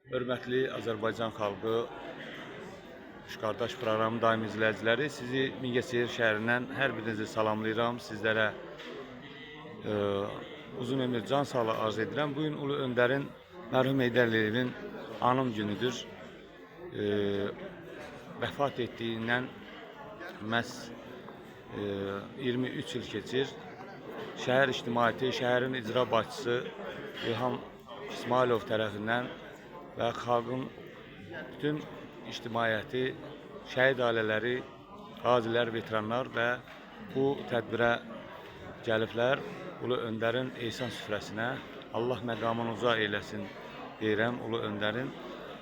Hörmətli Azərbaycan xalqı, Qardaş proqramı daim izləyiciləri, sizi Mingəçevir şəhərindən hər birinizi salamlayıram. Sizlərə uzun ömür, can sağlığı arz edirəm. Bugün Ulu Öndərin mərhum Heydər Əliyevin anım günüdür. Vəfat etdiyindən məhz 23 il keçir. Şəhər ictimaiyyəti, şəhərin icra başçısı İlham İsmailov tərəfindən və xalqın bütün ictimaiyyəti, şəhid ailələri, qazilər, veteranlar və bu tədbirə gəliblər. Ulu Öndərin ehsan süfrəsinə Allah məqamını uca eyləsin deyirəm Ulu Öndərin.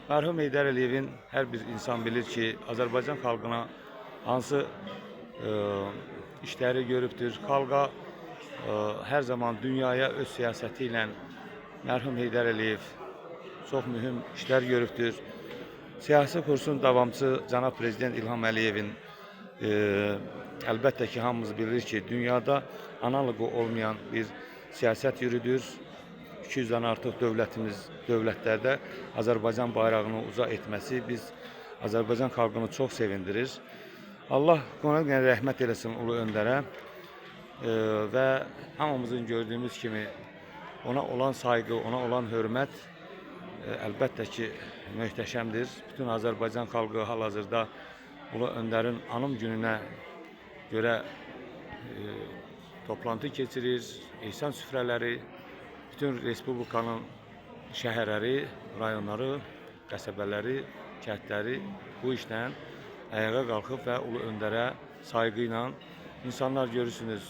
Mərhum Heydər Əliyevin hər bir insan bilir ki, Azərbaycan xalqına hansı işləri görübdür. Xalqa hər zaman dünyaya öz siyasəti ilə mərhum Heydər Əliyev çox mühüm işlər görübdür. Siyasi kursun davamçı Cənab Prezident İlham Əliyevin əlbəttə ki, hamımız bilir ki, dünyada analogu olmayan bir siyasət yürüdür. 200-dən artıq dövlətlərdə Azərbaycan bayrağını uca etməsi biz Azərbaycan xalqını çox sevindirir. Allah ona rəhmət eləsin Ulu Öndərə və hamımızın gördüyümüz kimi ona olan sayğı, ona olan hörmət əlbəttə ki, möhtəşəmdir. Bütün Azərbaycan xalqı hal-hazırda Ulu Öndərin anım gününə görə toplantı keçirir, ehsan süfrələri, bütün Respublikanın şəhərləri, rayonları, qəsəbələri, kəndləri bu işlə ayağa qalxıb və Ulu Öndərə sayğı ilə insanlar görürsünüz,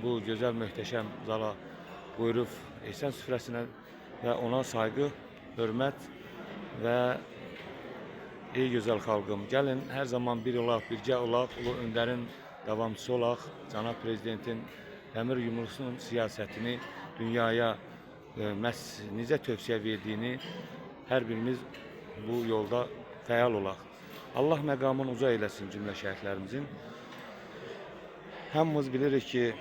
bu gözəl, möhtəşəm zala buyurub ehsan süfrəsinə və ona sayğı, hörmət və ey gözəl xalqım, gəlin hər zaman bir olaq, birgə olaq, Ulu Öndərin davamçısı olaq, Cənab Prezidentin dəmir yumrusunun siyasətini dünyaya məhz necə tövsiyə verdiyini hər birimiz bu yolda fəal olaq. Allah məqamını uca eyləsin cümlə şəhidlərimizin. Hamımız bilirik ki,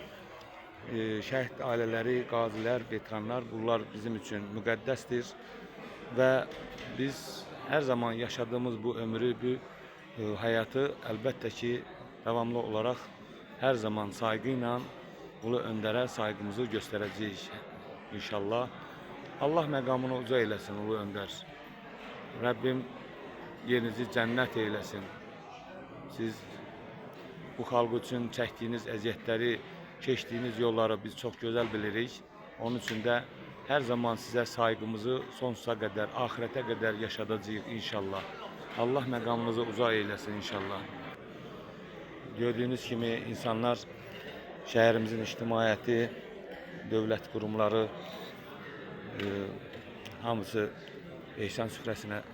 şəhid ailələri, qazilər, veteranlar, bunlar bizim üçün müqəddəsdir və biz hər zaman yaşadığımız bu ömrü, bu həyatı əlbəttə ki, davamlı olaraq hər zaman sayğı ilə Ulu Öndərə sayğımızı göstərəcəyik inşallah. Allah məqamını uca eyləsin Ulu Öndər. Rəbbim yerinizi cənnət eyləsin. Siz bu xalq üçün çəkdiyiniz əziyyətləri, keçdiyiniz yolları biz çox gözəl bilirik. Onun üçün də hər zaman sizə sayğımızı sonsuza qədər, axirətə qədər yaşadacağıq inşallah. Allah məqamınızı uca eyləsin inşallah. Gördüyünüz kimi insanlar, şəhərimizin ictimaiyyəti, dövlət qurumları, hamısı ehsan süfrəsinə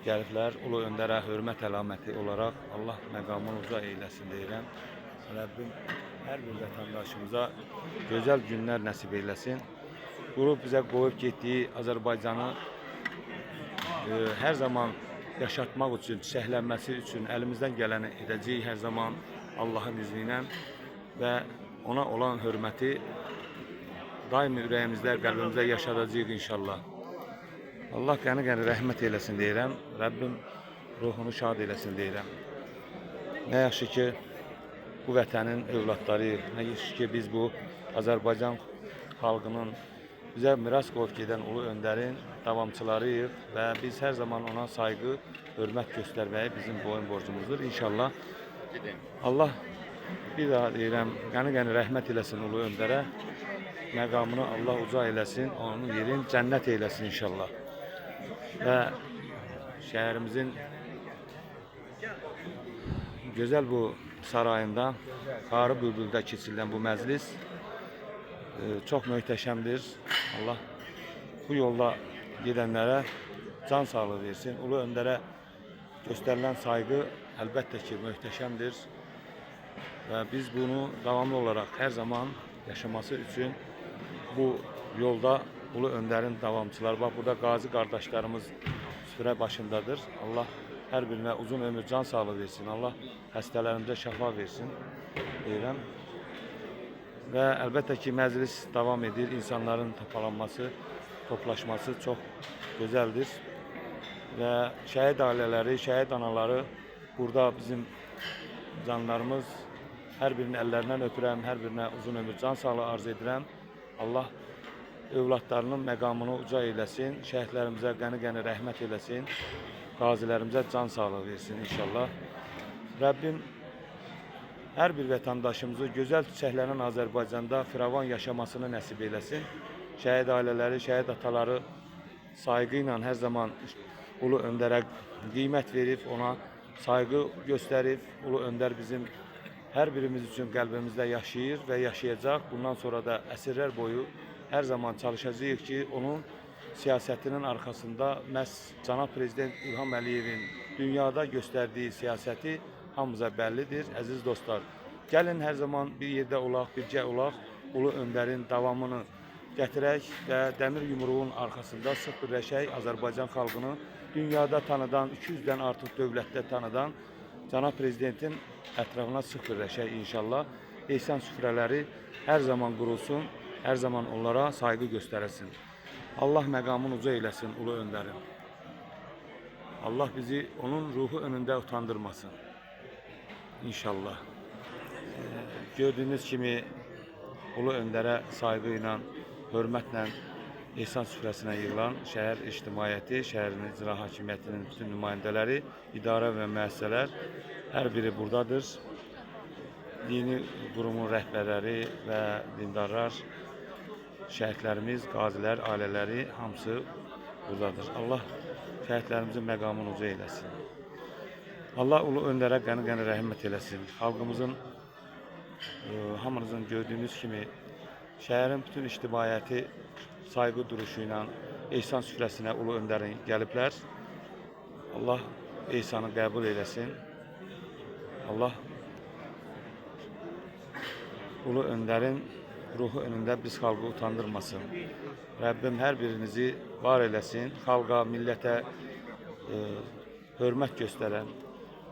gəliblər. Ulu Öndərə hörmət əlaməti olaraq Allah məqamını uca eyləsin deyirəm. Rəbbim hər bir vətəndaşımıza gözəl günlər nəsib eyləsin. Qurub bizə qoyub getdiyi Azərbaycanı hər zaman yaşatmaq üçün, çiçəklənməsi üçün əlimizdən gələni edəcəyik hər zaman Allahın izni ilə və ona olan hörməti daimi ürəyimizdə, qəlbimizdə yaşadacağıq inşallah. Allah qəni-qəni rəhmət eyləsin deyirəm. Rəbbim ruhunu şad eyləsin deyirəm. Nə yaxşı ki, bu vətənin övladları, nə yaxşı ki, biz bu Azərbaycan xalqının bizə miras qoyub gedən Ulu Öndərin davamçılarıyıq və biz hər zaman ona sayğı, hörmət göstərməyi bizim boyun borcumuzdur. İnşallah Allah bir daha deyirəm, qəni-qəni rəhmət eləsin Ulu Öndərə, məqamını Allah uca eləsin, onun yerini cənnət eləsin inşallah. Və şəhərimizin gözəl bu sarayında, Qarı Bülbüldə keçirilən bu məclis çox möhtəşəmdir. Allah bu yolda gedənlərə can sağlığı versin. Ulu Öndərə göstərilən sayğı əlbəttə ki, möhtəşəmdir. Və biz bunu davamlı olaraq hər zaman yaşaması üçün bu yolda Ulu Öndərin davamçıları, bax burada qazi qardaşlarımız süfrə başındadır. Allah hər birinə uzun ömür, can sağlığı versin. Allah xəstələrimizə şəfa versin deyirəm. ve elbette ki meclis devam edir. İnsanların toparlanması, toplaşması çok güzeldir. Ve şehit aileleri, şehit anaları burada bizim canlarımız, her birinin ellerinden öpürəm, her birine uzun ömür, can sağlığı arz edirəm. Allah övladlarının məqamını uca eyləsin, şəhidlərimizə qəni-qəni rəhmət eyləsin, qazilərimizə can sağlığı versin inşallah. Rəbbim hər bir vətəndaşımızı gözəl çiçəklənən Azərbaycanda firavan yaşamasını nəsib eyləsin. Şəhid ailələri, şəhid ataları saygı ilə hər zaman Ulu Öndərə qiymət verib, ona saygı göstərib. Ulu Öndər bizim hər birimiz üçün qəlbimizdə yaşayır və yaşayacaq. Bundan sonra da əsrlər boyu hər zaman çalışacağıq ki, onun siyasətinin arkasında məhz Cənab Prezident İlham Əliyevin dünyada göstərdiyi siyasəti hamımıza bəllidir. Əziz dostlar, gəlin hər zaman bir yerdə olaq, bircə olaq, Ulu Öndərin davamını gətirək və dəmir yumruğun arkasında sıx birləşək. Azərbaycan xalqını dünyada tanıdan, 200-dən artıq dövlətdə tanıdan Cənab Prezidentin ətrafına sıx birləşək inşallah. Ehsan süfrələri hər zaman qurulsun, hər zaman onlara saygı göstərilsin. Allah məqamını uca eyləsin Ulu Öndərin. Allah bizi onun ruhu önündə utandırmasın. İnşallah. Gördüğünüz kimi Ulu Öndərə sayğı ilə, hörmətlə ehsan süfrəsinə yığılan şəhər ictimaiyyəti, şəhərin icra hakimiyyətinin bütün nümayəndələri, idarə və müəssisələr hər biri buradadır. Dini qurumun rəhbərləri və dindarlar, şəhidlərimiz, qazilər, ailələri hamısı buradadır. Allah şəhidlərimizin məqamını uca eyləsin. Allah Ulu Öndərə qəni-qəni rəhmət eləsin. Xalqımızın, hamınızın gördüğünüz kimi şəhərin bütün ictimaiyyəti sayğı duruşu ilə ehsan süfrəsinə Ulu Öndərin gəliblər. Allah ehsanı qəbul eləsin. Allah Ulu Öndərin ruhu önündə biz xalqı utandırmasın. Rəbbim hər birinizi var eləsin. Xalqa, millətə hörmət göstərən,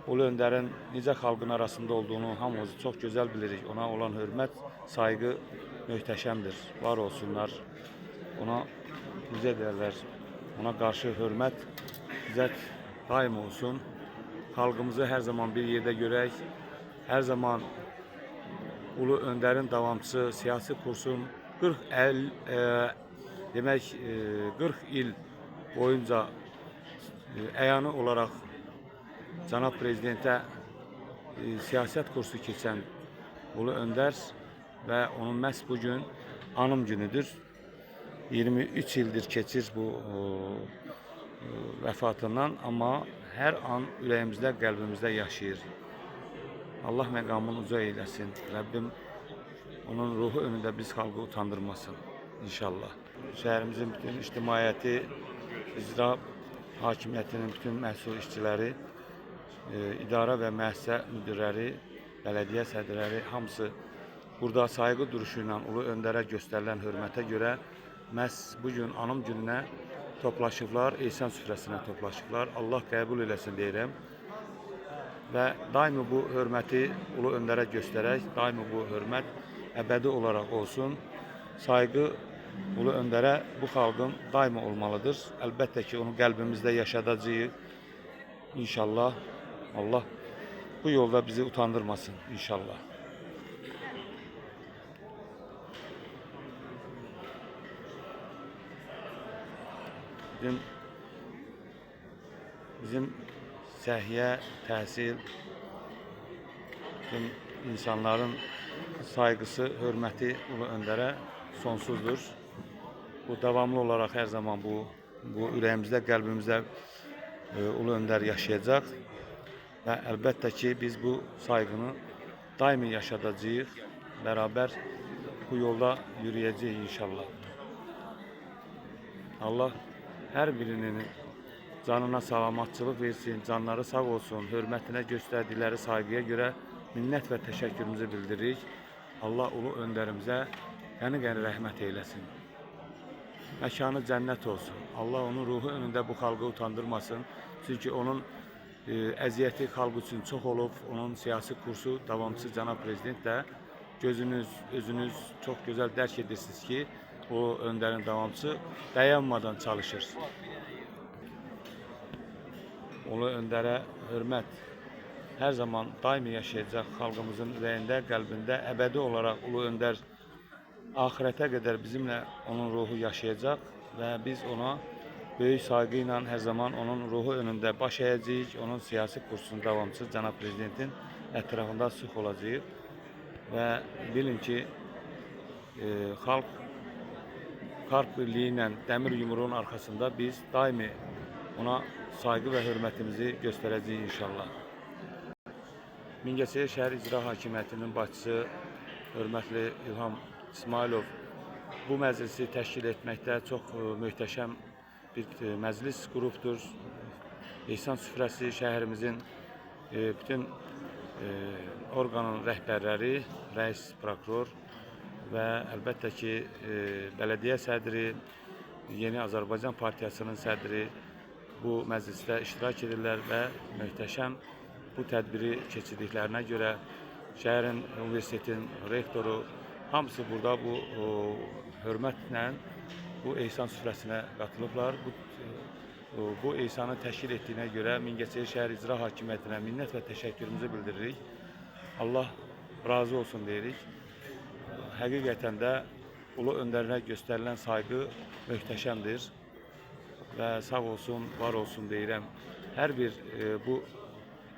Ulu Öndərin necə xalqın arasında olduğunu hamımız çox gözəl bilirik. Ona olan hörmət, sayğı möhtəşəmdir. Var olsunlar. Ona necə deyərlər, ona qarşı hörmət bizə daim olsun. Xalqımızı hər zaman bir yerdə görək. Hər zaman Ulu Öndərin davamçısı siyasi kursun 40 il boyunca əyanı olaraq Cənab Prezidentə siyasət kursu keçən Ulu Öndər və onun məhz bugün anım günüdür. 23 ildir keçir bu vəfatından, amma hər an ürəyimizdə, qəlbimizdə yaşayır. Allah məqamını uca eyləsin. Rəbbim onun ruhu önündə biz xalqı utandırmasın inşallah. Şəhərimizin bütün ictimaiyyəti, icra hakimiyyətinin bütün məsul işçiləri, idarə və müəssisə müdürləri, bələdiyyə sədrləri hamısı burada sayğı duruşu ilə Ulu Öndərə göstərilən hörmətə görə məhz bugün anım gününə toplaşıblar, ehsan süfrəsinə toplaşıblar. Allah qəbul eləsin deyirəm. Və daimi bu hörməti Ulu Öndərə göstərək, daimi bu hörmət əbədi olaraq olsun. Sayğı Ulu Öndərə bu xalqın daimi olmalıdır. Əlbəttə ki, onu qəlbimizdə yaşadacağıq. İnşallah Allah bu yolda bizi utandırmasın inşallah. Bizim səhiyyə, təhsil, bütün insanların saygısı, hörməti Ulu Öndərə sonsuzdur. Bu davamlı olaraq hər zaman bu ürəyimizdə, qəlbimizdə Ulu Öndər yaşayacaq. Və əlbəttə ki, biz bu sayğını daimi yaşadacağıq. Bərabər bu yolda yürüyəcəyik inşallah. Allah hər birinin canına salamatçılıq versin, canları sağ olsun, hörmətinə göstərdikləri sayğıya görə minnət və təşəkkürümüzü bildiririk. Allah Ulu Öndərimizə qəni-qəni rəhmət eyləsin. Məkanı cənnət olsun. Allah onun ruhu önündə bu xalqı utandırmasın. Çünki onun əziyyəti xalq üçün çox olub. Onun siyasi kursu davamçısı Cənab Prezident də gözünüz, özünüz çok güzel dərk edirsiniz ki, o öndərin davamçısı dayanmadan çalışır. Ulu öndərə hörmət her zaman daimi yaşayacak xalqımızın ürəyində, qəlbində əbədi olaraq Ulu Öndər ahirete kadar bizimle onun ruhu yaşayacak ve biz ona büyük saygıyla her zaman onun ruhu önünde baş eğəcəyik, onun siyasi kursunun davamçısı Cənab Prezidentin etrafında sıx olacağıq ve bilin ki xalq Xalq birliği ilə dəmir yumruğun arkasında biz daimi ona saygı ve hürmetimizi göstereceğiz inşallah. Mingəçevir şəhər İcra Hakimiyyətinin başçısı hörmətli İlham İsmailov bu məclisi təşkil etməkdə çox möhtəşəm bir məclis qrupdur. İhsan süfrəsi şəhərimizin bütün orqanın rəhbərləri, rəis, prokuror və əlbəttə ki bələdiyyə sədri, Yeni Azərbaycan Partiyasının sədri bu məclisdə iştirak edirlər və möhtəşəm bu tədbiri keçirdiklərinə görə şəhərin, universitetin rektoru hamısı burada bu hörmətlə bu ehsan süfrəsinə qatılıblar. Bu ehsanı təşkil etdiyinə görə Mingəçevir şəhər İcra Hakimiyyətinə minnət və təşəkkürümüzü bildiririk. Allah razı olsun deyirik. Həqiqətən də Ulu Öndərinə göstərilən sayğı möhtəşəmdir və sağ olsun, var olsun deyirəm. Hər bir bu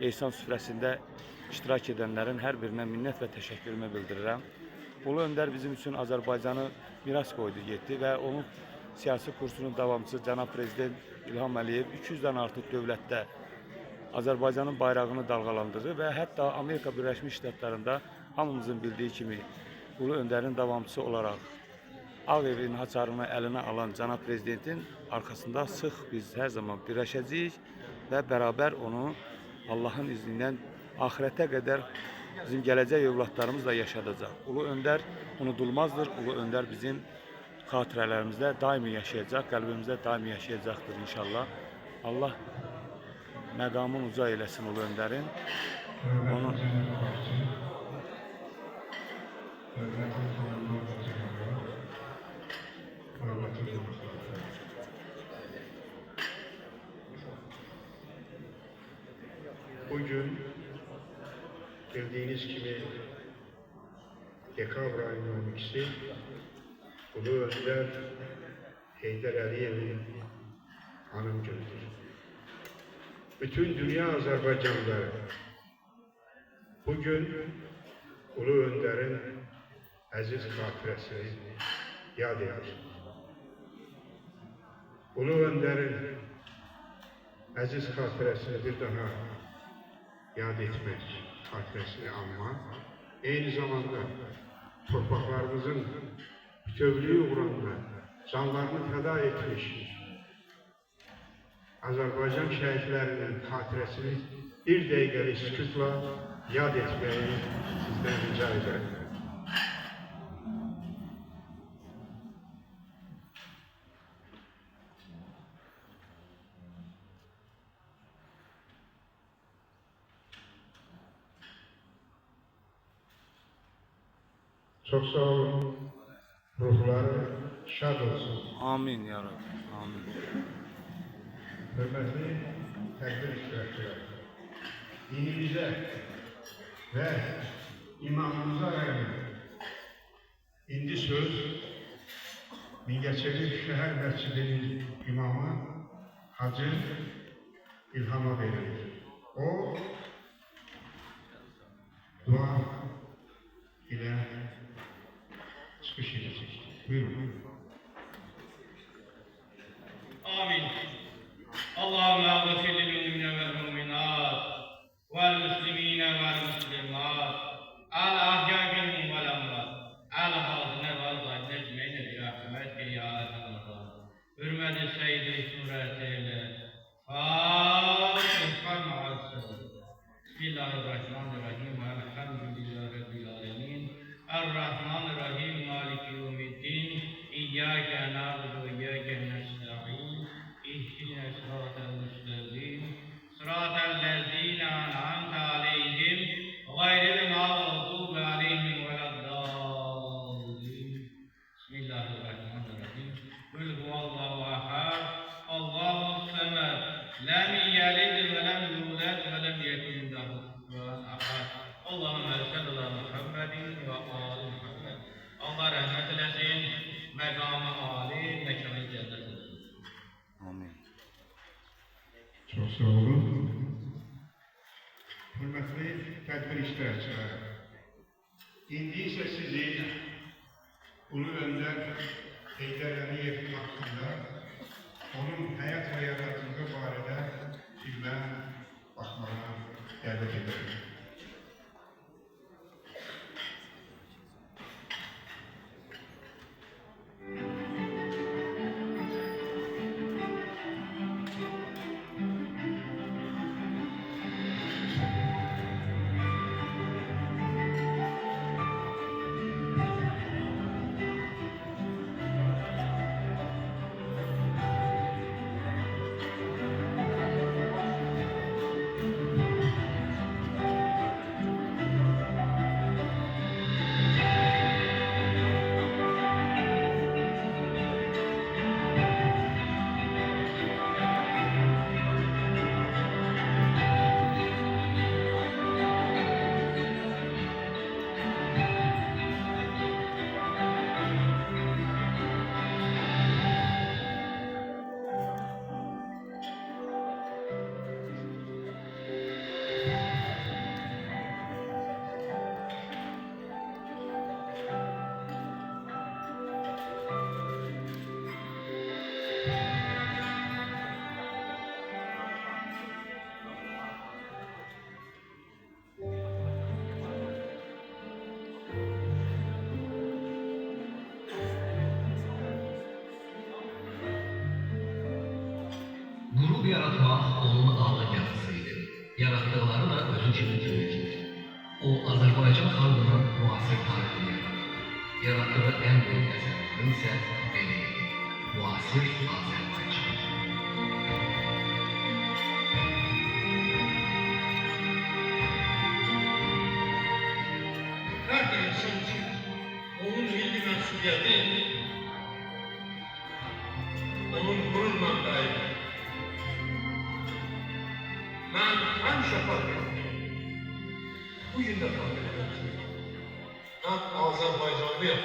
ehsan süfrəsində iştirak edənlərin hər birinə minnət və təşəkkürümü bildirirəm. Ulu Öndər bizim üçün Azərbaycanı miras qoydu, getdi və onun siyasi kursunun davamçısı Cənab Prezident İlham Əliyev 200-dən artıq dövlətdə Azərbaycanın bayrağını dalğalandırır və hətta Amerika Birləşmiş Ştatlarında hamımızın bildiyi kimi Ulu Öndərin davamçısı olaraq Ağ Evin haçarını əlinə alan Cənab Prezidentin arkasında sıx biz hər zaman birləşəcəyik və bərabər onu Allah'ın izniyle ahirete kadar bizim gələcək evlatlarımızla yaşadacaq. Ulu Öndər unudulmazdır. Ulu Öndər bizim xatirələrimizdə daimi yaşayacaq, qəlbimizdə daimi yaşayacaqdır inşallah. Allah məqamın uca eləsin Ulu Öndərin. Onun bugün bildiğiniz gibi dekabr ayının 12'si Ulu Önder Heydər Əliyev'in anım günüdür. Bütün dünya Azerbaycanlıları bugün Ulu Önder'in əziz xatirəsini yad edir. Ulu Önder'in əziz xatirəsini bir daha yad etmek, xatirəsini anmak, eyni zamanda torpaqlarımızın bütövlüyü uğrunda canlarını fəda etmiş Azərbaycan şəhidlərinin xatirəsini bir dəqiqəlik sükutla yad etməyi sizdən rica ederim. Çok sağ olun. Ruhları şad olsun. Amin ya Rabbi. Amin. Hürmetli tedbir iştirakçıları, dinimize ve imamımıza rağmen indi söz Mingəçevir Şəhər Məscidinin imamı Hacı İlham'a verilir. O dua ile çıkış edecek. Buyurun. Amin. Allahümme ağfir lil müminine vel müminat vel muslimine vel muslimat al ahya minhum vel amvat al hazine vel gayne ecmeyne bi rahmetke ya erhamer. Hürmet-i Seyyid-i Suretiyle Fatiha ma'asır. Bismillahirrahmanirrahim. Elhamdülillahi Rabbil alemin. Errahmanirrahim. Maliki yevmiddin. İyyâke na'budu ve iyyâke nesta'in. İhdina sıratal müstakîm. Sıratallezîne en'amte aleyhim gayril mağdûbi aleyhim veleddâllîn. Allahu ahad, Allahu samed, lem yelid ve lem yulad ve lem yekun lehu kufuven ahad. Allahümme salli ala Muhammedin ve ali Muhammed. Allah rahmet eylesin, mekamı âli, mekanı cennet eylesin. Amin. Çok sağ olun. Hürmetli tədbir iştirakçıları, indi ise sizi Ulu Önder Heydər Əliyev hakkında, onun hayat ve yaratımı barədə filmə baxmağa dəvət ederim. Grup yaratmak onun ağır yapısıydı. Yarattıkları da özü kimi türlükiydi. O Azerbaycan xalqının muasir tarixini yarattı. Yarattığı en büyük eserlerin ise belirli. Muasir Azerbaycan. Her bir insan için onun milli mensubiyeti, onun gurur mənbəyidir. Ben həmişə fark etdim. Bugün de fark etdim. Ben Azerbaycanlıyım.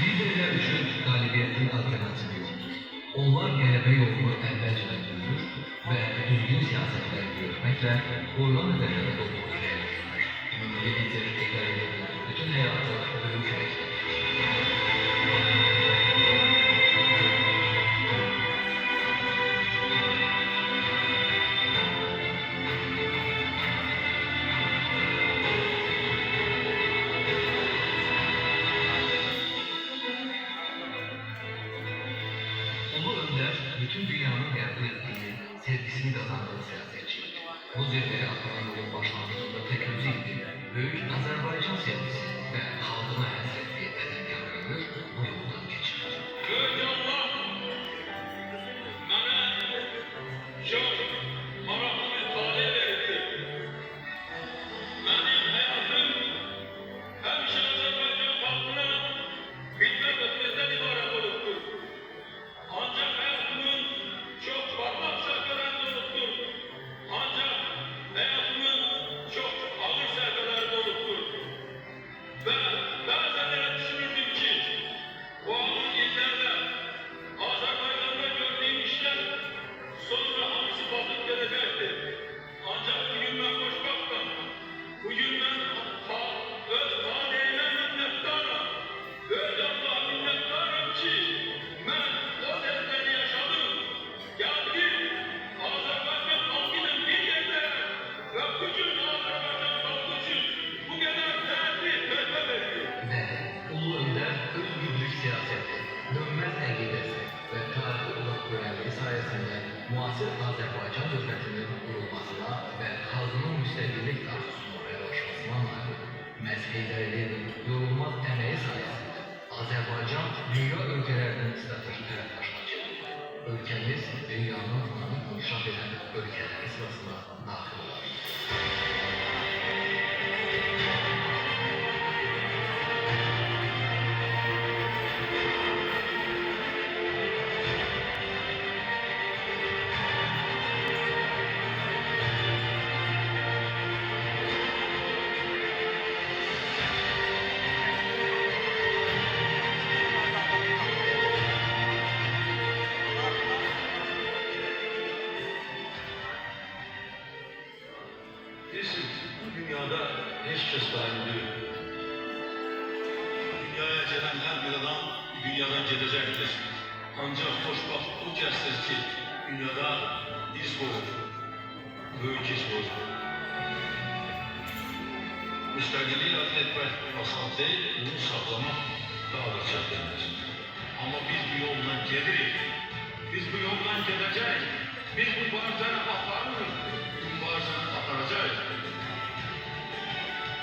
Liderler için galibiyetin alternatifi yoktur. Onlar qələbə yolunu əvvəlcədən görür və düzgün siyasətlər görməklə qoyulan hədəflərə doğru irəliləyirlər. Milli lider Heydər Əliyevin bütün həyatı böyük ürəklə bütün dünyanın yardım ettiği, sevgisini kazandığı siyasetçiydi. Bu zirveye atlanan yolun başlangıcında tek özüydü. Büyük Azerbaycan sevgisi ve halkına hasretli edebiyat ömür bu yoldan geçirdi. Böyük Allah bana çok maraqlı bir talih verdi. Benim hayatım həmişə Azerbaycan xalqına xidmət etməkdən ibarət olubdur. Ancak hayatımın çok parlak səhvlərində olubdur. Ancak hayatımın çok ağır səhvlərində olubdur. Ve bazen elə düşünürdüm ki, bu ağır illərdə Azerbaycan'da gördüğüm işler sonra hamısı batıp gelecektir. Ancak bugün ben xoşbəxtəm. Bugün ben öz talihime minnettarım. Öz Allah'a minnettarım ki, ben o dersleri yaşadım. Geldim, Azerbaycan halkıyla bir yerde ve bugün Azerbaycan halkı için bu kadar değerli hizmet verdi. Ve Ulu Önder özgürlük siyaseti, dönmez əqidəsi ve tarihi ulaq görevliği sayesinde muasir Azerbaycan devletinin kurulmasına ve halkının müstəqillik arzusuna yaraşmasına nail oldu. Məhz Heydər Əliyevin yorulmaz əməyi sayesinde Azerbaycan dünya ülkelerinin stratejik tərəfdaşına çevrildi. Ülkemiz dünyanın dinamik inkişaf eden ülkeleri sırasına daxil oldu. eş gösterildi. Dünyaya gelen her bir adam dünyadan gidecektir. Ancak hoşbaxt o kəsdir ki, dünyada iz qoyur, böyük iz qoyur. Müstəqilliyi əldə etmək asan deyil, bunu saxlamaq daha da çətindir. Amma biz bu yoldan gedirik, biz bu yoldan gedəcəyik, biz bu mübarizəni aparırıq, bu mübarizəni aparacağıq.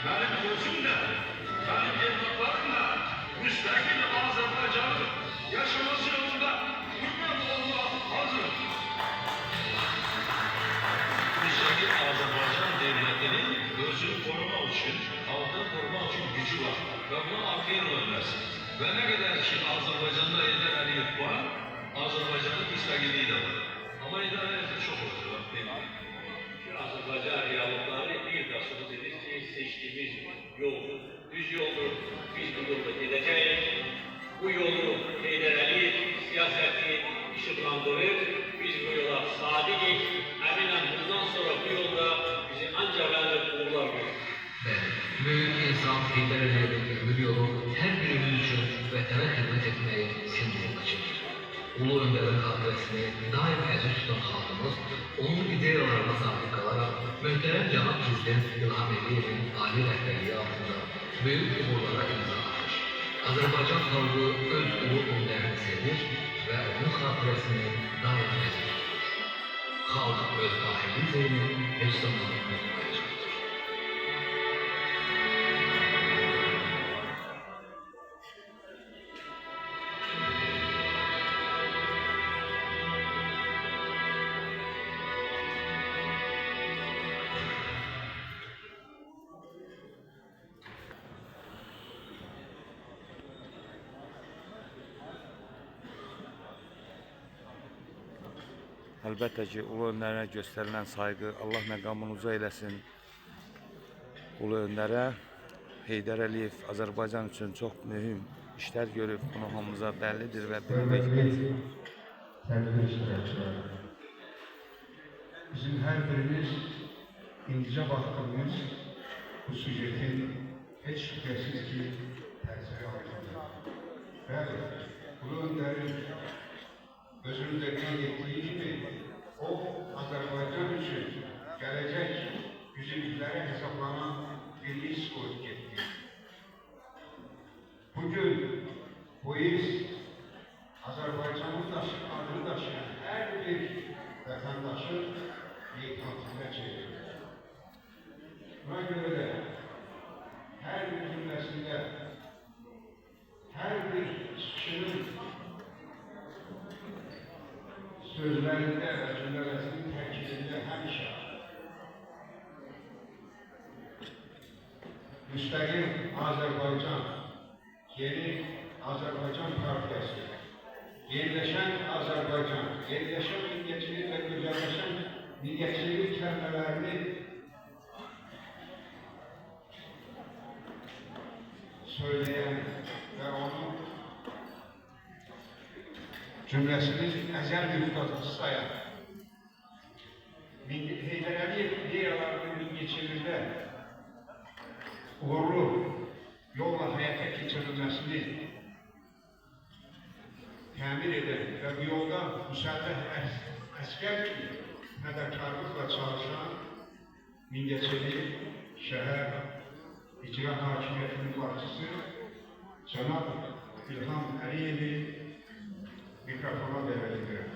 Benim gözüm de, benim evlatlarım da müstakil Azerbaycan'ı yaşaması yolunda hürmet olmaya hazır. Müstakil Azerbaycan devletinin özünü korumak için, halkını korumak için gücü var ve buna akıl vermez. Ve ne kadar ki Azerbaycan'da Heydər Əliyev var, Azerbaycan'ın müstakilliği de var. Ama Heydər Əliyev de çok oldu. Azerbaycan reallıkları bir kasımı dedi ki seçtiğimiz yoldur, düz yoldur, biz bu yolda gideceğiz. Bu yolu Heydər Əliyev siyaseti ışıklandırır, biz bu yola sadikiz. Eminen bundan sonra bu yolda bizi ancak ancak uğurlar verir. Büyük insan Heydər Əliyevin ömür yolu her birimiz için vətənə xidmət etməyi simvoluna çekilir. Ulu Öndərin xatirəsini daim əziz tutan xalqımız, onun ideyalarına sahib qalaraq, möhtərəm cənab Prezident İlham Əliyevin ali rəhbərliyi altında böyük uğurlara imza atır. Azərbaycan xalqı öz ulu öndərini sevir və onun xatirəsini daim əziz tutur. Xalq öz daxili zeyni heç zaman unutmayacaqdır. Əlbəttə ki, Ulu Öndərə göstərilən sayğı Allah məqamını uca eləsin. Ulu Öndərə Heydər Əliyev Azərbaycan üçün çox mühüm işlər görüb, bunu hamımıza bəllidir və bilməkdir. Sevgili iştirakçılar, bizim her birimiz indicə baktığımız bu süjetin hiç şüphesiz ki təsiri altındadır. Bəli, Ulu Önder'in özümüzde qeyd ettiği gibi o Azerbaycan için gelecek yüzümüzlere hesaplanan bir iz koyup gitti. Bugün bu iz Azerbaycan'ın adını taşıyan her bir vatandaşın yıkantısına çeviriyor. Buna göre de her bir cümlesinde her bir kişinin sözlerinde ve cümlesinin terkibinde hemşe müstakil Azerbaycan, yeni Azerbaycan Partisi, yerleşen Azerbaycan, yerleşen milliyetçilik ve güzelleşen milliyetçilik kelimelerini söyleyen ve onu cümlesinin ezel müftatısı sayan Heydər Əliyev ideyalarının milliyetçilikte uğurlu yolla hayata geçirilmesini təmin eden ve bu yolda müsəlləh əskər kimi fədakarlıqla çalışan milliyetçilik şəhər icra hakimiyyətinin başçısı Cənab İlham Əliyevi mikrofona dəvət edirəm.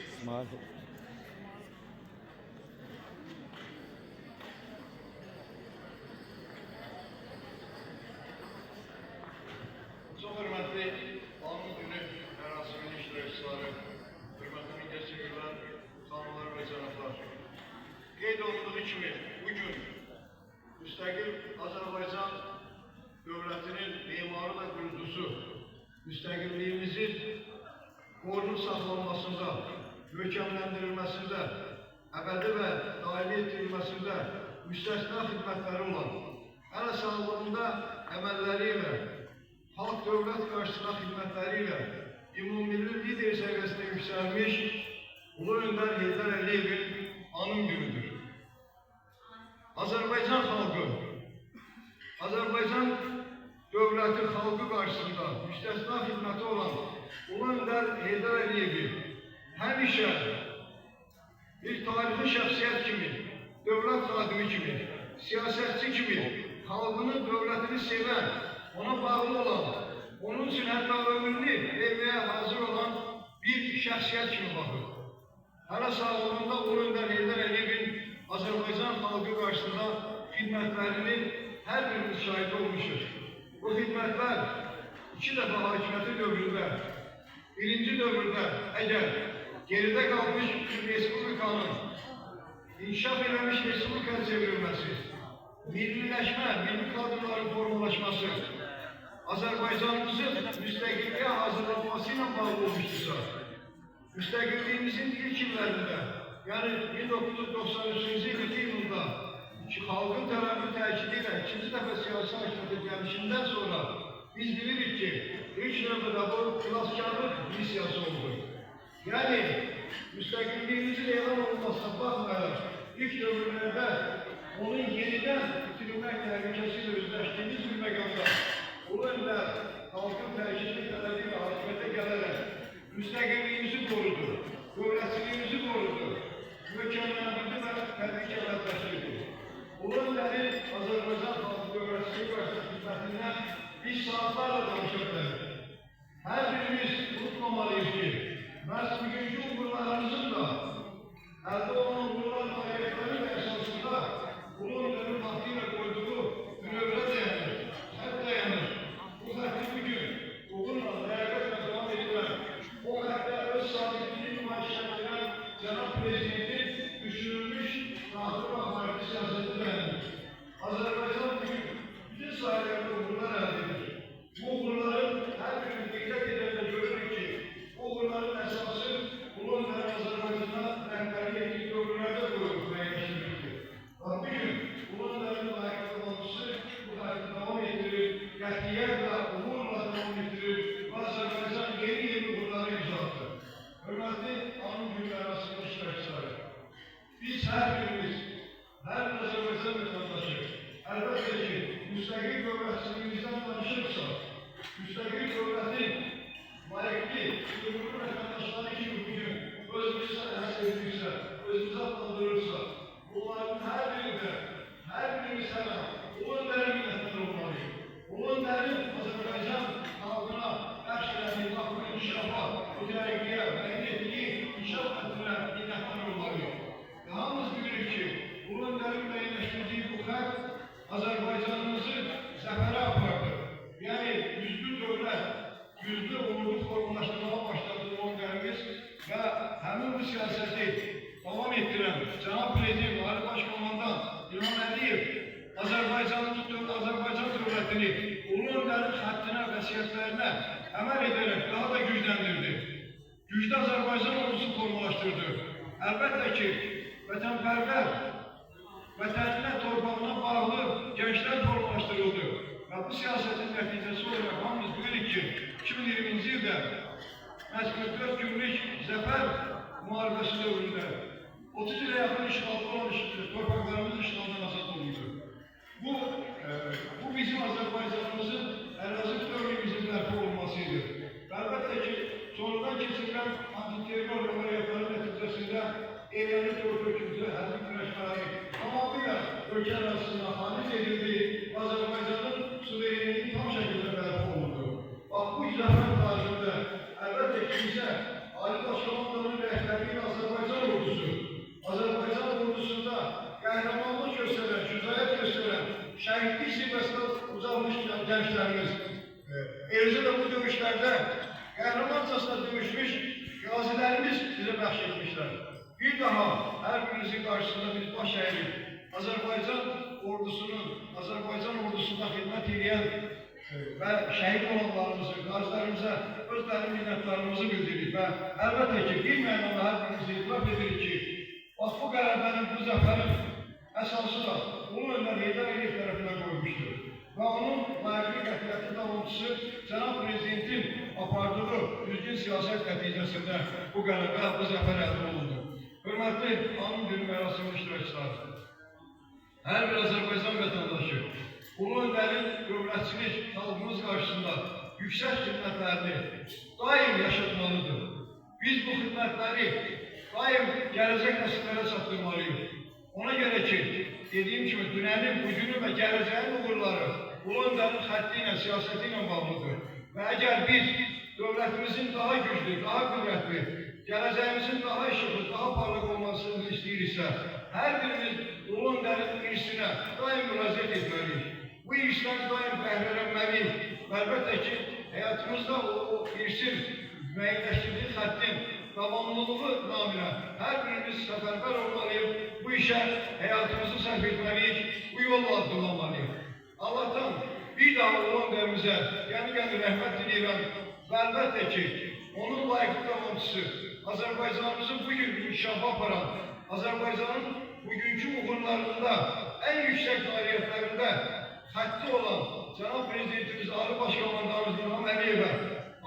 İsmail. Çok hürmetli Anıl Günü merasimin iştirakçıları, hürmetli milliyetçiler, kanunlar ve canatlar. Qeyd olunduğu kimi bugün müstakil Azerbaycan devletinin mimarı ve kurucusu, müstakilliyimizin korunup saklanmasında, möhkəmləndirilməsində, əbədi və daimi etdirilməsində müstəsna xidmətləri olan, ən sağlığında əməlləri ilə, halk dövlət qarşısına xidmətləri ilə ümummilli lider səviyyəsində yüksəlmiş Ulu Önder Heydər Əliyevin anım günüdür. Azərbaycan xalqı, Azərbaycan dövləti xalqı qarşısında müstəsna xidməti olan Ulu Önder Heydər Əliyevi həmişə bir tarixi şəxsiyyət kimi, dövlət xadimi kimi, siyasətçi kimi, xalqını, dövlətini sevən, ona bağlı olan, onun üçün hətta ömrünü verməyə hazır olan bir şəxsiyyət kimi baxır. Hələ sağlığında Ulu Önder Heydər Əliyevin Azərbaycan xalqı qarşısında xidmətlərinin hər birimiz şahid olmuşuz. Bu xidmətlər iki dəfə hakimiyyəti dövründə, birinci dövrdə əgər geridə qalmış bir respublikanın inkişaf eləmiş respublikaya çevrilməsi, milliləşmə, milli kadrların formalaşması, Azərbaycanımızın müstəqilliyə hazırlanması ilə bağlı olmuşdursa, müstəqilliyimizin ilk illərində, yəni 1993-cü yılında xalqın tələbi təkidi ilə ikinci dəfə siyasi hakimiyyətə gəlişindən sonra biz bilirik ki, ilk növbədə bu xilaskarlıq missiyası oldu. Yəni, müstəqilliyimizin elan olunmasına baxmayaraq, ilk dövrlərdə onun yenidən bitirilmək təhlükəsi ilə üzləşdiyimiz bir məqamda Ulu Önder xalqın təkidi tələbi ilə hakimiyyətə gələrək müstəqilliyimizi qorudu, dövlətçiliyimizi qorudu, möhkəmləndirdi və təbii ki, əvəzləşdirdi. Ulu Önder'in Azərbaycan xalqı dövlətçiliyi qarşısında xidmətindən biz saatlarla danışa bilərik. Hər birimiz unutmamalıyız ki, məhz bugünkü uğurlarımızın da əldə olan uğurlar fəaliyyətləri və əsasında Ulu Önder'in vaxtıyla qoyduğu münövrə dayanır, xət dayanır. Bu xətti bugün uğurla, ləyaqətlə devam edirlər. O xəttə öz sabitliyini nümayiş etdirən Cənab Prezidentin düşünülmüş daxili və xarici siyasəti dayanır. Azərbaycan bugün bütün sahələrdə uğurlar əldə edir. Bu uğurların hər birinin diqqət edəndə görürük ki, bu uğurların əsası Ulu Önder'in Azərbaycana rəhbərlik etdiyi dövrlərdə qoyulub müəyyənləşdirildi. Bugün Ulu Önder'in layiqli olması bu xətti davam etdirir, qətiyyət və uğurla davam etdirir və Azərbaycan yeni uğurları imza atır. Hörmətli anım günləri arasında iştirakçıları, biz hər birimiz, hər bir Azərbaycan vətəndaşı, əlbəttə ki, müstəqil dövlətçiliyimizdən danışırsa, müstəqil dövlətin layiqli, ümumi vətəndaşları kimi bugün özümüzə əhəs edirsə, özümüzə adlandırırsa, bunların hər birimiz hələ Ulu Önder'in minnətlər olmalıyıq. Ulu Önder'in Azərbaycan xalqına bəxş elədiyi vaxtı inkişafa, mütərəqqiyə və etdiyi inkişaf xəttinə minnətlər olmalıyıq. Hamımız bilirik ki, Ulu Önder'in müəyyənləşdirdiyi bu xətt Azərbaycanımızı zəfərə apardı. Yəni, yüzlü dövlət, yüzlü ordu formalaşdırmağa başladı Ulu Önder'imiz və həmin bu siyasəti davam etdirən Cənab Prezident, Ali Başkomandan İlham Əliyev Azərbaycan dövlətini Ulu Önder'in xəttinə, vəsiyyətlərinə əməl edərək daha da gücləndirdi. Güclü Azərbaycan ordusu formalaşdırdı. Əlbəttə ki, vətənpərvər, vətəninə, torpağına bağlı gənclər formalaşdırıldı. Və bu siyasətin nəticəsi olaraq hamımız bilirik ki, 2020-ci ildə məhz 44 günlük zəfər müharibəsi dövründə 30 ilə yaxın işğalda olan torpaqlarımız işğaldan azad olundu. Bu bizim Azərbaycanımızın ərazi bütövlüyümüzün bərpa olmasıydı. Əlbəttə ki, sonradan keçirilən antiterror əməliyyatların nəticəsində Erməni terror-hökümcü hərbi güləşmələri tamamıyla ölkə arasında xaric edildi, Azərbaycanın suverenliyi tam şəkildə bərpa olundu. Bax, bu zəfər tarixində əlbəttə ki, bizə Ali Başkomandanın rəhbərliyi ilə Azərbaycan ordusunda qəhrəmanlıq göstərən, şücaət göstərən, şəhidlik zirvəsinə uzanmış gənclərimiz, eləcə də bu döyüşlərdə qəhrəmancasına döyüşmüş qazilərimiz bizə bəxş etmişlər. Bir daha hər birinizin qarşısında biz baş əyilib, Azərbaycan ordusunda xidmət edən və şəhid olanlarımızı, qazilərimizə öz dərin minnətlarımızı bildiririk və əlbəttə ki, bir mənada hər birimiz etiraf edirik ki, bax bu qələbənin, bu zəfərin əsası da Ulu Önder Heydər Əliyev tərəfindən qoymuşdur. ve onun layıklı qətiyyəti davamçısı Cənab Prezidentin apardığı düzgün siyaset nəticəsində bu qələbə, bu zəfər əldə olundu. Hörmətli anım günü mərasimi iştirakçıları, hər bir Azərbaycan vətəndaşı ulu öndərin dövlətçilik xalqımız qarşısında yüksək xidmətlərini daim yaşatmalıdır. Biz bu xidmətləri daim gələcək nəsillərə çatdırmalıyıq. Ona görə ki, dediyim kimi dünənin, bugünü və gələcəyin uğurları ulu öndərin xətti ilə, siyasəti ilə bağlıdır. Və əgər biz dövlətimizin daha güclü, daha qüvvətli, gələcəyimizin daha işıqlı, daha parlaq olmasını istəyiriksə, hər birimiz ulu öndərin irsinə daim müraciət etməliyik. Bu irsdən daim bəhrələnməliyik. Və əlbəttə ki, həyatımızda o irsin, müəyyənləşdirdiyi xəttin davamlılığı naminə hər birimiz səfərbər olmalıyıq, bu işə həyatımızı sərf etməliyik, bu yolla addımlamalıyıq. Allah'tan bir daha ulu öndərimizə yəni rəhmət diləyirəm və əlbəttə ki, onun layıqlı davamçısı, Azərbaycanımızın bugün inkişafa aparan, Azərbaycanın bugünkü uğurlarında en yüksek nailiyyətlərində xətti olan Cənab Prezidentimiz Ali Başkomandanımız İlham Əliyevə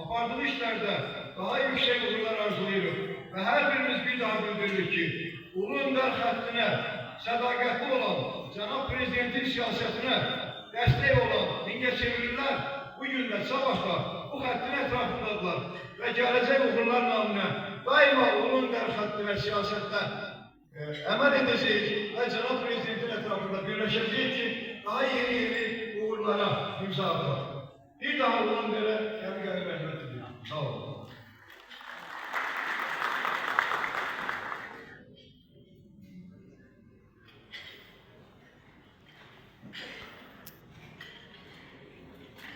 apardığı işlərdə daha yüksek uğurlar arzulayırıq və hər birimiz bir daha bildiririk ki, ulu öndər xəttinə sədaqətli olan Cənab Prezidentin siyasətinə dəstək olan Mingəçevirlilər bugün də sabah da bu xəttin ətrafındadılar və gələcək uğurlar naminə daima ulu öndər xəttinə siyasətdə əməl edəcəyik və Cənab Prezidentin ətrafında birləşəcəyik ki, daha yeni uğurlara imza ataq. Bir daha ulu öndərə yəni rəhmət ediyorum. Sağ olun.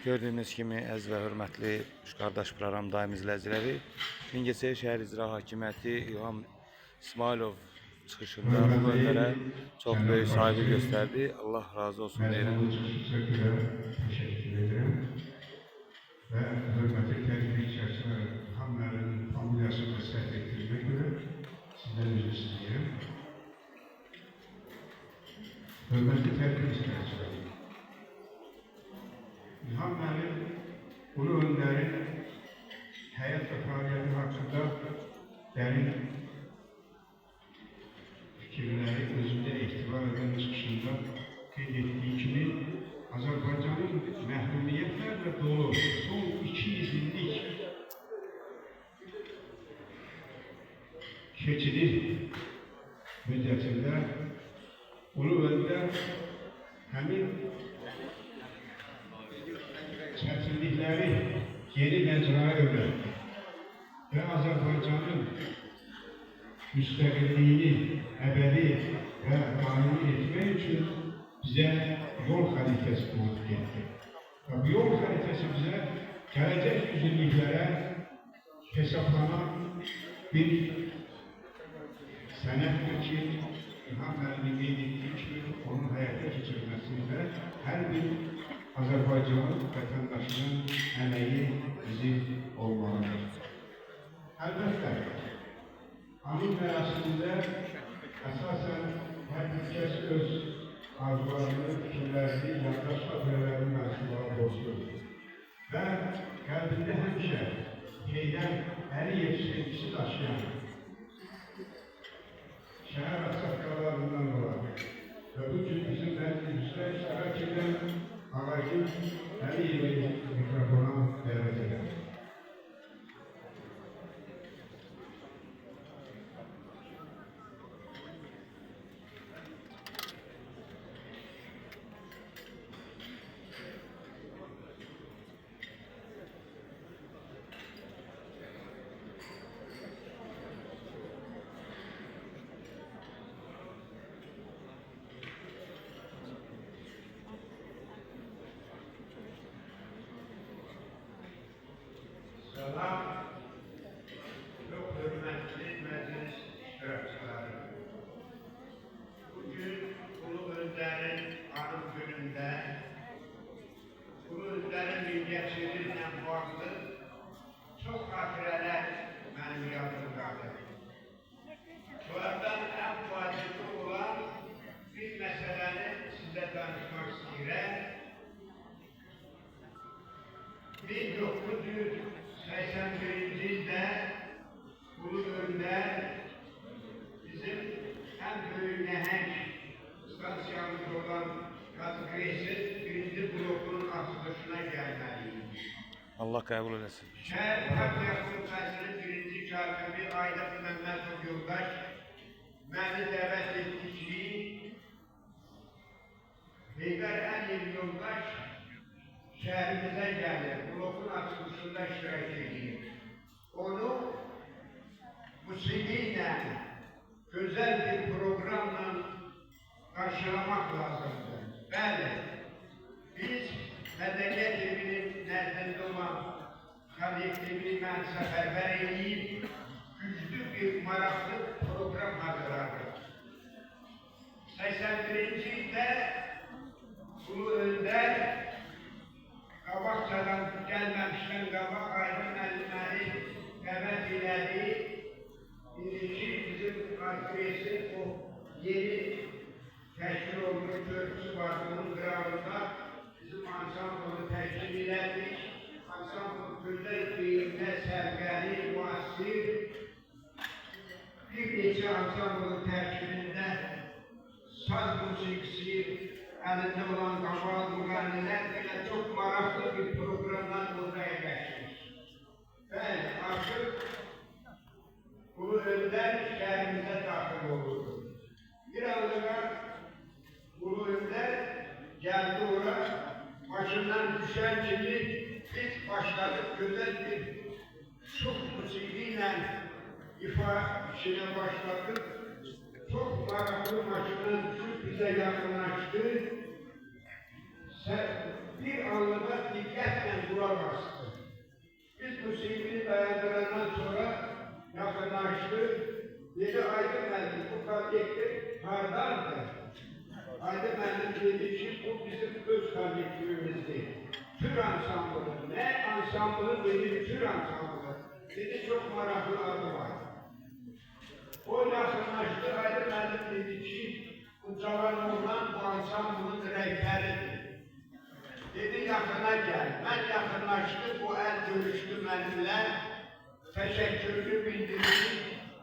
Gördüyünüz kimi əziz və hörmətli Üç Qardaş proqram daim izləyiciləri, Mingəçevir şəhər icra hakimiyyəti İlham İsmailov çıxışında bu bölümlərə çox böyük saygı göstərdi. Allah razı olsun deyirəm. Teşekkür ederim. Ve hürmetli tedbir içerisinde Hammer'in familyasını səhv ettirmek göre sizden özür istəyirəm. Hürmetli tedbir içerisinde Hammer'in ulu önderin hayat ve faaliyeti hakkında derin fikirleri özünde ihtiva eden çıkışında qeyd etdiyi kimi Azərbaycanın məhrumiyyətlərlə dolu son 200 illik keçidi müddətində ulu öndər həmin çətinlikləri yeni məcraya öyrətdi və Azərbaycanın müstəqilliyini əbədi və daimi etmək üçün bizə yol xəritəsi qurub getdi. Və bu yol xəritəsi bizə gələcək güzünlüklərə hesaplanan bir sənətdir ki, İlham Əliyevin qeyd etdiyi kimi onun həyata keçirməsində hər bir Azərbaycanlı vətəndaşının əməyi bizim olmalıdır. Əlbəttə, anım mərasimində əsasən hər bir kəs öz arzularını, fikirlərini, yaddaş xatirələrini məhsullara borcludur. Və qəlbində həmişə Heydər Əliyev sevgisi daşıyan şəhər ağsaqqallarından olan və bu gün bizim məclisimizdə iştirak edən Ağacın Əliyevi mikrofona dəvət edən. Salam, çok hürmetli meclis iştirakçıları. Bugün Ulu Önder'in anım gününde Ulu Önder'in Mingəçevirlə bağlı çok xatirələr mənim yadımdadır. Bunlardan en fazla olan bir meseləni sizə danışmaq istəyirəm. 1981 ildə Ulu Önder bizim en büyük nəhəng stansiyamız olan Qazqresin birinci blokunun açılışına gəlməliyik. Allah qəbul eləsin. Şəhər Partiya Komitəsinin birinci katibi Aydın Məmmədov yoldaş məni dəvət etdi ki, Heydər Əliyev yoldaş şəhərimizə gəlir, blokun açılışında iştirak edir. Onu musiqiyle, güzel bir programla karşılamak lazımdır. Bəli, biz Mədəniyyət Evinin nəzdində olan kollektivini mən səfərbər edib, güclü bir maraqlı program hazırladık. 81-ci ildə Ulu Önder qabaqcadan gəlməmişdən qabaq Aydın müəllimləri dəvət elədi. İndiki bizim Qazqresin o yeni təşkil olunmuş körpüsü var, onun qırağında bizim ansamblı təşkil elədik. Ansamblı gündə deyildə sərgəli, müasir, bir neçə ansamblı tərkibində saz musiqisi, əlində olan qaval müğənnilər belə çox maraqlı bir proqramdan orada yerləşdik. Bəli, artıq Ulu Önder şəhərimizə daxil olurdu. Bir anlığa Ulu Önder geldi oraya, başından düşen kimi biz başladık güzel bir çok musiqiyle ifa işine başladık. Çok maraklı başından düşüp bize yakınlaştı. Bir anlığa dikkatle kulak astı. Biz musiqiyi dayandırandan sonra yakınlaştı. Dedi Aydın müəllim, bu kollektiv hardandır? Aydın müəllim dedi ki, bu bizim öz kollektivimizdir. Tür ansamblı. Ne ansamblı dedi, tür ansamblı. Dedi çok maraklı adı var. O yakınlaştı, Aydın müəllim dedi ki, bu cavan oğlan bu ansamblının rehberidir. Dedi yakına gel. Ben yakınlaştım, bu el görüştü benimle. Teşekkürünü bildirdi.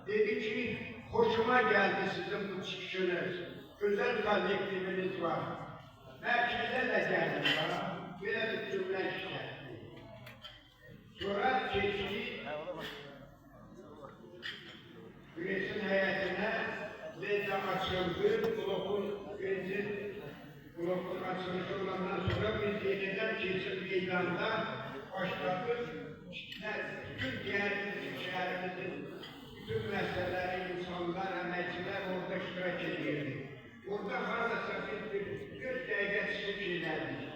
Dedi ki, hoşuma geldi sizin bu çıkışınız. Güzel kollektiviniz var. Merkeze de geldim bana. Böyle bir cümle işletti. Sonra çeşitli üretim heyetine ve de açıldı. Blokun açılışı olandan sonra biz yeniden kesim meydanda başladık. Bütün diğer şehrimizin bütün meseleleri, insanlar, emekçiler orada iştirak ediyordu. Orada harasa biz bir 40 dakika çıkıp ilerledik.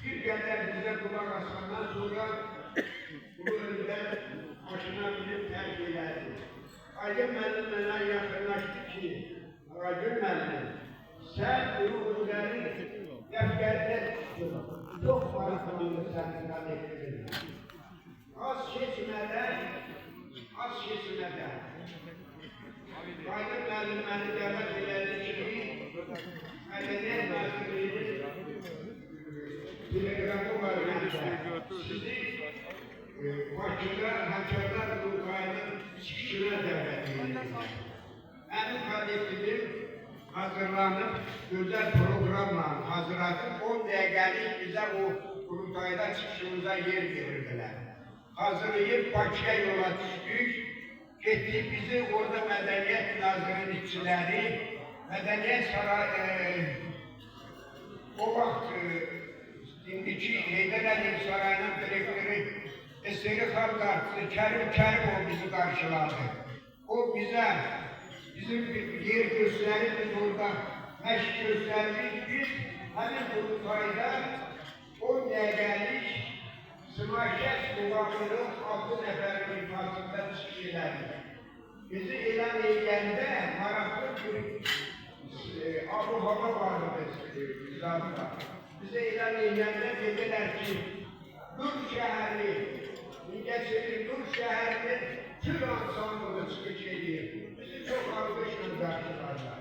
Bir kadar bize kulak asmandan sonra bu önde başına binip terk ilerdi. Aydın müəllim bana yakınlaştı ki, Aydın müəllim, sen bu ürünleri defterine tuttun. Çok maraklı senin kollektivine. Az seçmeden Aydın müəllim beni dəvət elədi ki, Mədəniyyət Nazirliyinin telegramı var məndə. Sizi Bakıda Həmkarlar Qurultayının çıxışına dəvət elədi. Mənim kollektivim hazırlanıb, güzel programla hazırladık. 10 dəqiqəlik bizə o qurultayda çıxışımıza yer verirdiler. Hazırlayıp Bakıya yola düştük. Gittik bizi orada Mədəniyyət Nazirinin işçiləri, Mədəniyyət Sarayı, o vaxt indiki Heydər Əliyev Sarayının direktörü Eseri Xalq Artısı Kərim Kərimov bizi karşıladı. O bize bizim bir yer gösterip biz orada məşq gösterdik. Biz həmin qurultayda 10 dəqiqəlik Sımaşət Muğamının 6 nəfərin ifasında çıxış elədik. Bizi elan edəndə maraqlı bir abu-hava vardı bizlərdə. Bizi elan edəndə dedilər ki, Nur şəhəri, Mingəçevir Nur şəhərinin tüm ansamblı çıxış edir. Bizi çox alqışla qarşılarlar.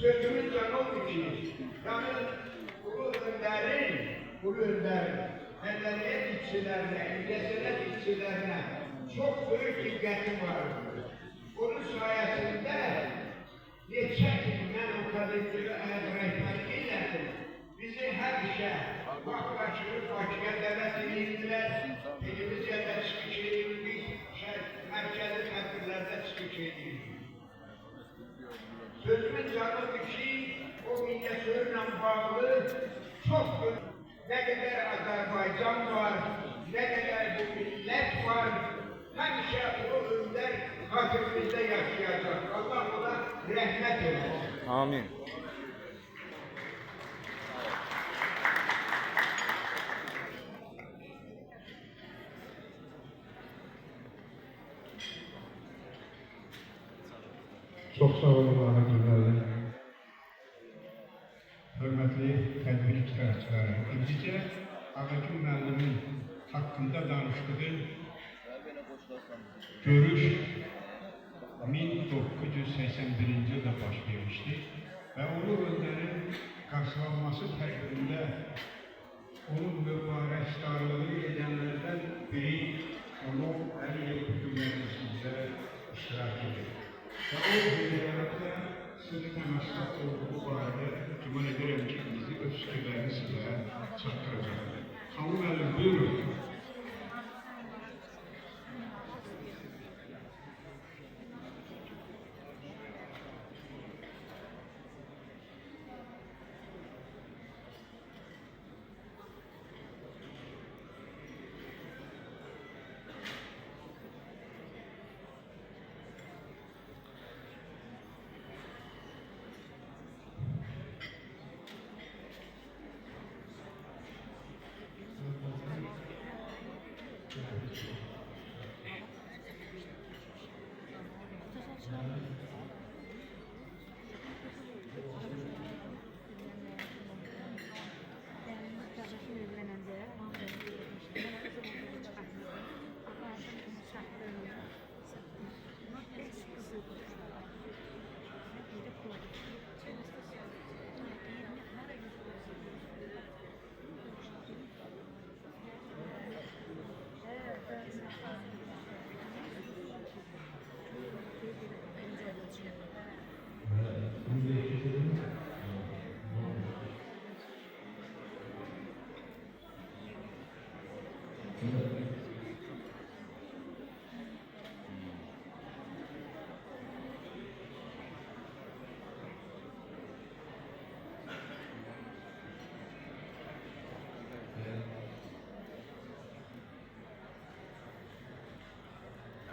Sözümüz can oldu ki, yani Ulu Önder'in Mədəniyyət işçilerine, İngilizceler işçilerine çok büyük ilgisi vardı. Onun sayesinde geçen gün ben o kadınları öğretmeniyle bizi her işe baklaşırıp Bakıya devlet edildiler. Elimizce de çıkış edildik, merkezi tedbirlerde çıkış edildik. Sözümün canı ki o minyatürle bağlı çok ne kadar Azerbaycan var, ne kadar bu millet var, hemşe o önder kalbimizde yaşayacak. Allah ona rahmet eylesin. Amin. Çok sağ olun Allah günlerdir. Hörmətli tədbir iştirakçıları, İndicə Ağacın müəllimin haqqında danışdığı görüş 1981-ci ildə baş vermişdi və Ulu Öndərin qarşılanması təqdirində onun mübarəkdarlığı edənlərdən biri onu Əliyev hökumətində iştirak edir. Və o heyətdə siz təməssülat olduğu barədə güman edirəm ki, bizi öz fikirlərini sizə çatdıracaqdır. Xanım müəllim, buyurun.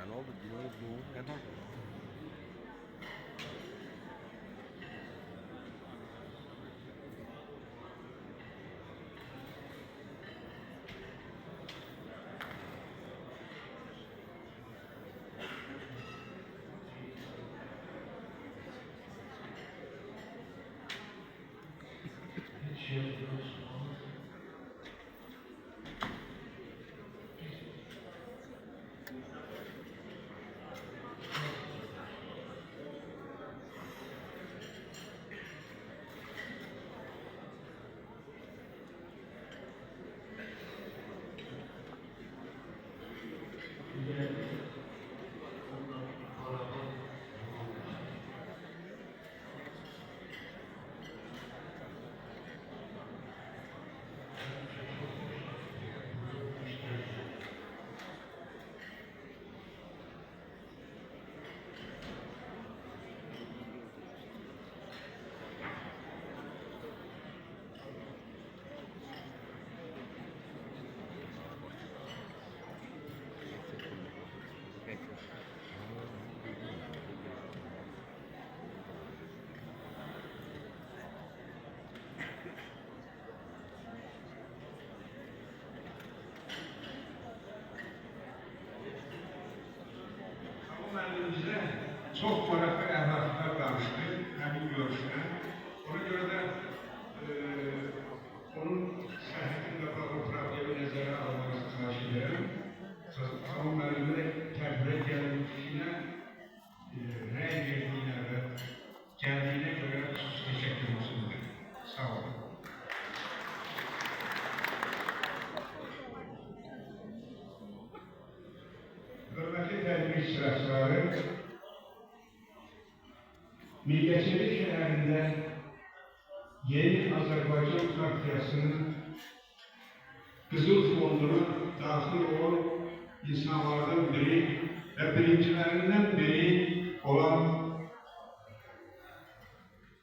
Ne oldu? Dinledik mi? Neden? Müəllimimizə çox maraqlı əhlaklar danışdı, həmin görüşünə. Ona görə də onun səhhətində bağlı problemi nəzərə almanızı xahiş edirəm. Xanım müəllimi də təbirə gəlmişinə, rəy verdiyinə və gəldiyinə görə xüsusi təşəkkürümü sunduq. Sağ olun. önderliğinde Yeni Azerbaycan Partiyası'nın Kızıl Fonduna dahil olan insanlardan biri ve birincilerinden biri olan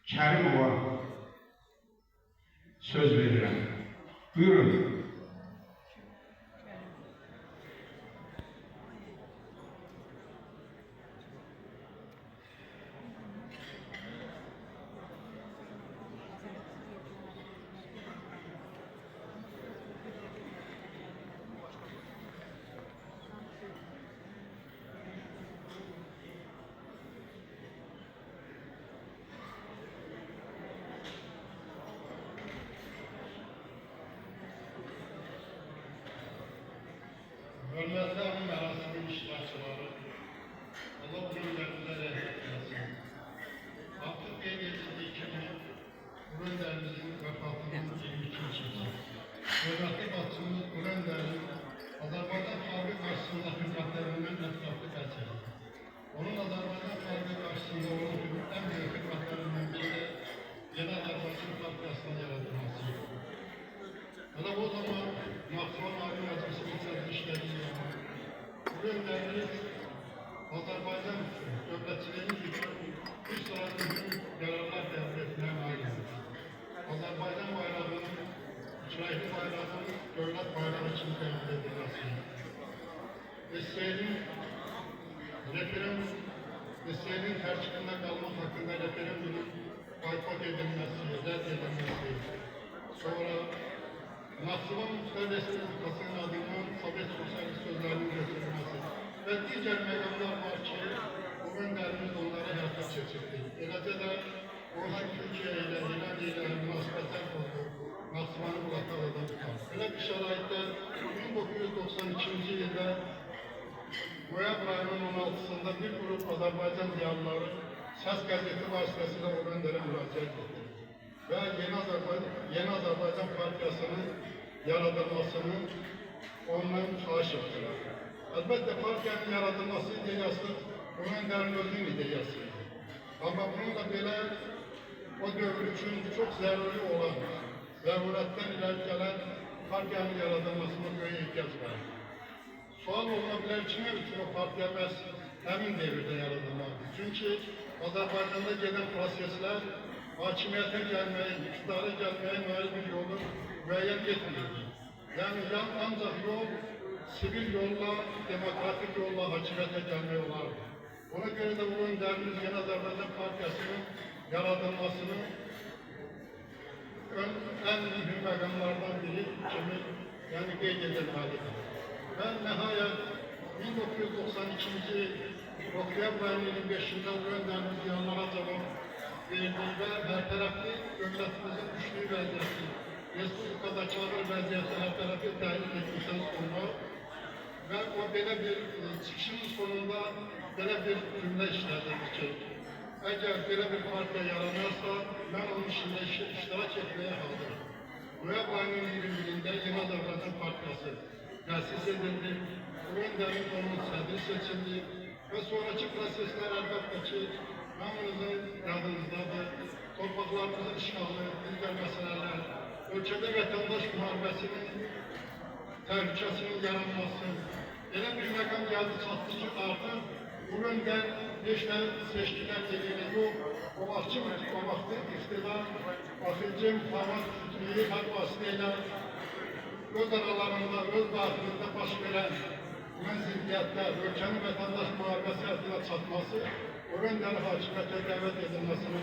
Kərimova söz verirəm. Buyurun. Hürmetli merasimin iştirakçıları, Allah günlerinize rahmet eylesin. Artık en edildiği kimi, Burenderimizin vefatının 22. Hürmetli başçımız Burenderim, Azerbaycan halkı karşısında hizmetlerinden etraflı felçeli. Onun Azerbaycan halkı karşısında olan en büyük hizmetlerinden biri de Yeni Azerbaycan Partiyası'nın yaratılmasıydı. Hele o zaman Naksuan Ali Meclisi'nin sözleştiği zaman Burenderimiz Azerbaycan devletçiliğimiz için bir sıra mühim kararlar devletine nail oldu. Azerbaycan bayrağının, İsrail'i bayrağının devlet bayrağı için temsil edilmesi. İsrail'in tercihinde kalmak hakkında referandumun boykot edilmesi, reddedilmesi. Sonra Naksuan Muhtar Respublikası'nın adından Sovyet Sosyalist sözlerinin götürülmesi ve diğer mekanlar var ki bu önderimiz onlara hayata geçirdi. Eləcə də Orhan Türkiye ile İran ile münasibətlər oldu. Naksuan'ı bu Qatarada tutar. Belə bir şəraitdə 1992 yılda noyabr ayının 16'sında bir grup Azerbaycan ziyanlıları Səs qəzeti vasitəsilə o öndərə müraciət etdi. Ve Yeni Azerbaycan Partiyası'nın yaratılmasını ondan xahiş ettiler. Elbette partiyanın yaratılması ideyası bunun derinliğinin ideyasıydı. Ama bununla bile o dövr için çok zaruri olan, zaruretten ileri gelen partiyanın yaratılmasına göre ihtiyaç var. Sual olunabilir kime için o partiya məhz həmin devirde yaratılmalıdır. Çünkü Azerbaycan'da gelen prosesler hakimiyete gelmeye, iktidara gelmeye nail bir yolu müeyyen etmiyordu. Yani ancak yol, sivil yolla, demokratik yolla hakimiyete gelmeye olardı. Ona göre de bu önderimiz Yeni Azerbaycan Partiyası'nın yaratılmasının en mühim mekanlardan biri kimi yani qeyd edilmelidir. Ve nihayet 1992 Oktyabr ayının 25'inde bu önderimiz yanlara cevap verdiği ve her taraflı devletimizin güçlü vəziyyəti, Respublikadakı ağır vəziyyəti her taraflı təhlil ettikten sonra ve o böyle bir çıkışın sonunda böyle bir cümle işledik ki eğer böyle bir partiya yaranırsa ben onun içinde iştirak etmeye hazırım. Noyabr ayının 21'inde Yeni Azerbaycan Partiyası tesis edildi. Bu önderin onun sədri seçildi ve sonraki prosesler elbette ki hamınızın yadınızdadır. Torpaqlarımızın işğalı, digər məsələlər, ölkədə vətəndaş müharibəsinin təhlükəsinin yaranması, elə bir məqam gəldi çatdı ki, artıq bu öndə 5 seçkilər yerinə yox, o vaxtı iqtidar, axıncı müqavat kütüyü hər vasitələ öz aralarında, öz daxilində baş verən ziddiyyətlər, ölkənin vətəndaş müharibəsi həddilə çatması, o öndərin hakimiyyətə dəvət edilməsini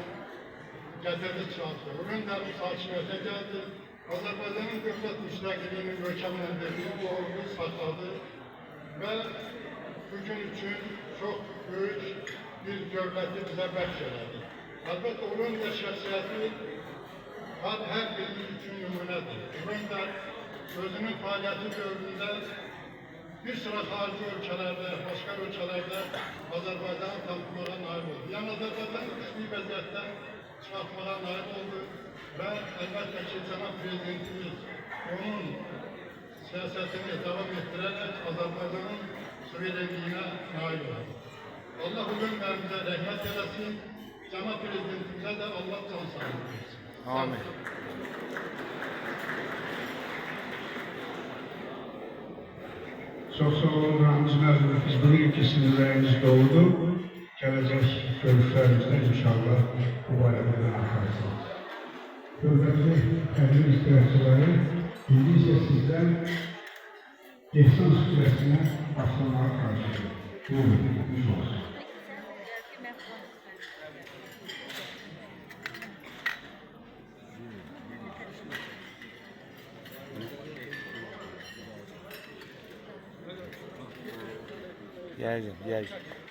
gətirdi çıxartdı. O öndərin hakimiyyətə gəldi, Azərbaycanın dövlət müstəqilliyini möhkəmləndirdiyi bu ordu saxladı və bugün üçün çox böyük bir dövləti bizə bəxş elədi. Əlbəttə, o öndər şəxsiyyəti hər biri üçün nümunədir. O öndər özünün fəaliyyəti dövründə bir sıra xarici ölkələrdə, başqa ölkələrdə Azərbaycanı tanıtmağa nail oldu. Yəni Azərbaycan güclü vəziyyətdən çıxartmağa nail oldu və əlbəttə ki, Cənab Prezidentimiz onun siyasətini davam etdirərək Azərbaycanın suverenliyinə nail oldu. Allah bu günlərimizə rəhmət eləsin, cənab prezidentimizə də Allah can sağlığı versin. Amin. Çox sağ olun, Ramiz müəllim. Biz bilirik ki, sizin ürəyiniz doğrudur. Gələcək görüşlərimizdə inşallah bu barədə danışarsınız. Hörmətli tədbir iştirakçıları, indi isə sizdən Ehsan Surəsinə başlamağa qarşıdır. Buyurun, düz olsun. Gələcəm, gələcəm.